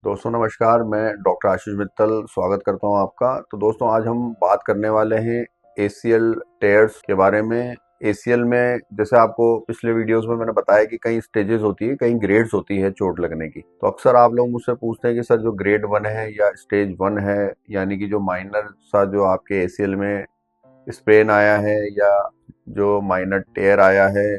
दोस्तों नमस्कार, मैं डॉक्टर आशीष मित्तल स्वागत करता हूं आपका। तो दोस्तों आज हम बात करने वाले हैं एसीएल टेयर्स के बारे में। एसीएल में जैसे आपको पिछले वीडियोस में मैंने बताया कि कई स्टेजेस होती है, कई ग्रेड्स होती है चोट लगने की। तो अक्सर आप लोग मुझसे पूछते हैं कि सर जो ग्रेड 1 है या स्टेज 1 है, यानी कि जो माइनर सा जो आपके एसीएल में स्पेन आया है या जो माइनर टेयर आया है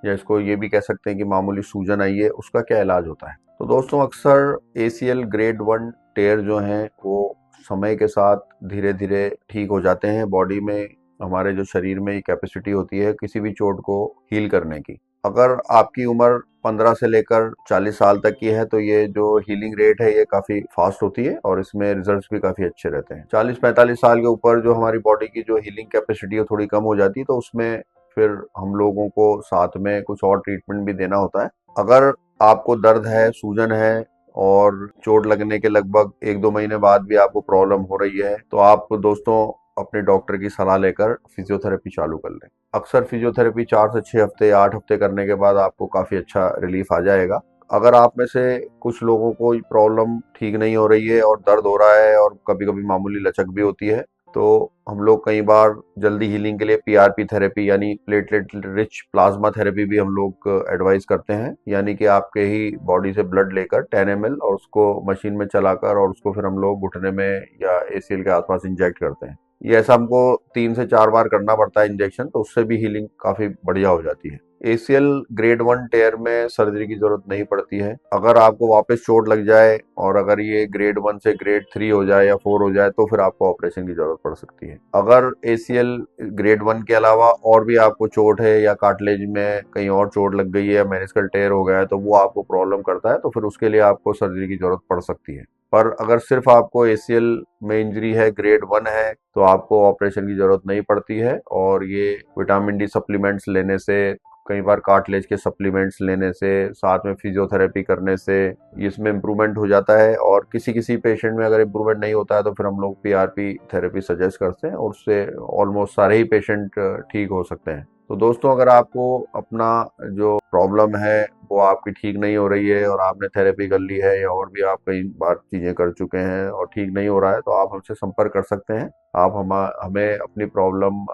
या इसको ये भी कह सकते हैं कि मामूली सूजन आई है, उसका क्या इलाज होता है। तो दोस्तों अक्सर एसीएल ग्रेड 1 टेयर जो हैं वो समय के साथ धीरे धीरे ठीक हो जाते हैं। बॉडी में हमारे जो शरीर में कैपेसिटी होती है किसी भी चोट को हील करने की। अगर आपकी उम्र 15 से लेकर 40 साल तक की है तो ये जो हीलिंग रेट है ये काफी फास्ट होती है और इसमें रिजल्ट्स भी काफी अच्छे रहते हैं। 40-45 साल के ऊपर जो हमारी बॉडी की जो हीलिंग कैपेसिटी है थोड़ी कम हो जाती है, तो उसमें फिर हम लोगों को साथ में कुछ और ट्रीटमेंट भी देना होता है। अगर आपको दर्द है, सूजन है और चोट लगने के लगभग 1-2 महीने बाद भी आपको प्रॉब्लम हो रही है, तो आप दोस्तों अपने डॉक्टर की सलाह लेकर फिजियोथेरेपी चालू कर लें। अक्सर फिजियोथेरेपी 4 से 6 हफ्ते, 8 हफ्ते करने के बाद आपको काफी अच्छा रिलीफ आ जाएगा। अगर आप में से कुछ लोगों को प्रॉब्लम ठीक नहीं हो रही है और दर्द हो रहा है और कभी कभी मामूली लचक भी होती है, तो हम लोग कई बार जल्दी हीलिंग के लिए पीआरपी थेरेपी यानी प्लेटलेट रिच प्लाज्मा थेरेपी भी हम लोग एडवाइस करते हैं। यानी कि आपके ही बॉडी से ब्लड लेकर 10 ml और उसको मशीन में चलाकर और उसको फिर हम लोग घुटने में या एसीएल के आसपास इंजेक्ट करते हैं। ये ऐसा हमको 3 से 4 बार करना पड़ता है इंजेक्शन, तो उससे भी हीलिंग काफी बढ़िया हो जाती है। एसीएल ग्रेड 1 टेयर में सर्जरी की जरूरत नहीं पड़ती है। अगर आपको वापस चोट लग जाए और अगर ये ग्रेड 1 से ग्रेड 3 हो जाए या 4 हो जाए तो फिर आपको ऑपरेशन की जरूरत पड़ सकती है। अगर एसीएल ग्रेड 1 के अलावा और भी आपको चोट है या कार्टिलेज में कहीं और चोट लग गई है या मेनिस्कल टेयर हो गया है तो वो आपको प्रॉब्लम करता है, तो फिर उसके लिए आपको सर्जरी की जरूरत पड़ सकती है। पर अगर सिर्फ आपको एसीएल में इंजरी है, ग्रेड 1 है, तो आपको ऑपरेशन की जरूरत नहीं पड़ती है। और ये विटामिन डी सप्लीमेंट्स लेने से, कई बार कार्टिलेज के सप्लीमेंट्स लेने से, साथ में फिजियोथेरेपी करने से इसमें इम्प्रूवमेंट हो जाता है। और किसी किसी पेशेंट में अगर इम्प्रूवमेंट नहीं होता है तो फिर हम लोग पीआरपी थेरेपी सजेस्ट करते हैं और उससे ऑलमोस्ट सारे ही पेशेंट ठीक हो सकते हैं। तो दोस्तों अगर आपको अपना जो प्रॉब्लम है वो आपकी ठीक नहीं हो रही है और आपने थेरेपी कर ली है या और भी आप कई बार चीजें कर चुके हैं और ठीक नहीं हो रहा है, तो आप हमसे संपर्क कर सकते हैं। आप हमें अपनी प्रॉब्लम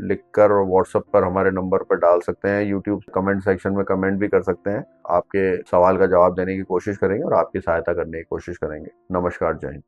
लिखकर और व्हाट्सएप पर हमारे नंबर पर डाल सकते हैं। यूट्यूब कमेंट सेक्शन में कमेंट भी कर सकते हैं। आपके सवाल का जवाब देने की कोशिश करेंगे और आपकी सहायता करने की कोशिश करेंगे। नमस्कार, जय हिंद।